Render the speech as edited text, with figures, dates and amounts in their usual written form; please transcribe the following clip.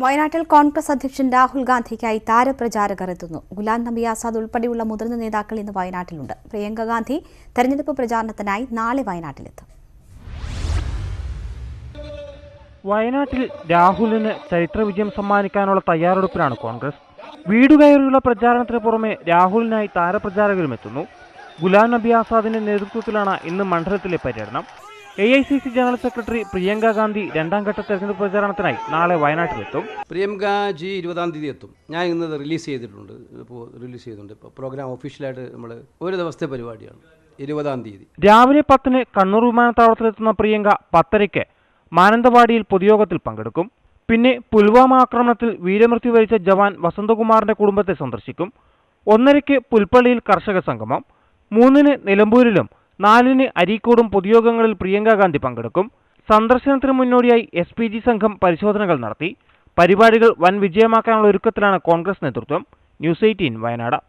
വയനാട്ടിൽ കോൺഗ്രസ് അധ്യക്ഷൻ രാഹുൽ ഗാന്ധിക്കായി താരപ്രചാരകർ എത്തുന്നു. ഗുലാം നബി ആസാദ് ഉൾപ്പെടെയുള്ള മുതിർന്ന നേതാക്കൾ ഇന്ന് വയനാട്ടിലുണ്ട്. പ്രിയങ്ക ഗാന്ധി തെരഞ്ഞെടുപ്പ് പ്രചാരണത്തിനായി നാളെ വയനാട്ടിലെത്തും. വയനാട്ടിൽ രാഹുലിന് ചരിത്ര വിജയം സമ്മാനിക്കാനുള്ള തയ്യാറെടുപ്പിലാണ് കോൺഗ്രസ്. വീടുകയറിയുള്ള പ്രചാരണത്തിന് പുറമെ രാഹുലിനായി താരപ്രചാരകരും എത്തുന്നു. ഗുലാം നബി ആസാദിന്റെ നേതൃത്വത്തിലാണ് ഇന്ന് മണ്ഡലത്തിലെ പര്യടനം. AICC general secretary Priyanka Gandhi രണ്ടാം ഘട്ട തെരഞ്ഞെടുപ്പ് പ്രചാരണത്തിനായി നാളെ വയനാട്ടിലെത്തും. പ്രിയങ്കാജി 20-ാം തീയതി എത്തും. ഞാൻ ഇന്നത് റിലീസ് ചെയ്തിട്ടുണ്ട്. ഇപ്പോൾ പ്രോഗ്രാം ഒഫീഷ്യലായിട്ട് നമ്മൾ ഒരു ദിവസത്തെ പരിപാടിയാണ്. 20-ാം തീയതി രാവിലെ 10-ന് കണ്ണൂർ വിമാനത്താവളത്തിലെത്തുന്ന പ്രിയങ്ക 10:30-ക്ക് മാനന്തവാടിയിൽ പൊതുയോഗത്തിൽ പങ്കെടുക്കും. പിന്നെ പുൽവാമ ആക്രമണത്തിൽ വീരമൃത്യു വരിച്ച ജവാൻ വസന്തകുമാറിന്റെ കുടുംബത്തെ സന്ദർശിക്കും. 1:30-ക്ക് പുൽപ്പള്ളിയിൽ കർഷക സംഗമം, 3-ന് നിലമ്പൂരിലും 4-ന് അരീക്കോടും പൊതുയോഗങ്ങളിൽ പ്രിയങ്ക ഗാന്ധി പങ്കെടുക്കും. സന്ദർശനത്തിന് മുന്നോടിയായി SPG സംഘം പരിശോധനകൾ നടത്തി. പരിപാടികൾ വൻ വിജയമാക്കാനുള്ള ഒരുക്കത്തിലാണ് കോൺഗ്രസ് നേതൃത്വം. ന്യൂസ് 18 വയനാട്.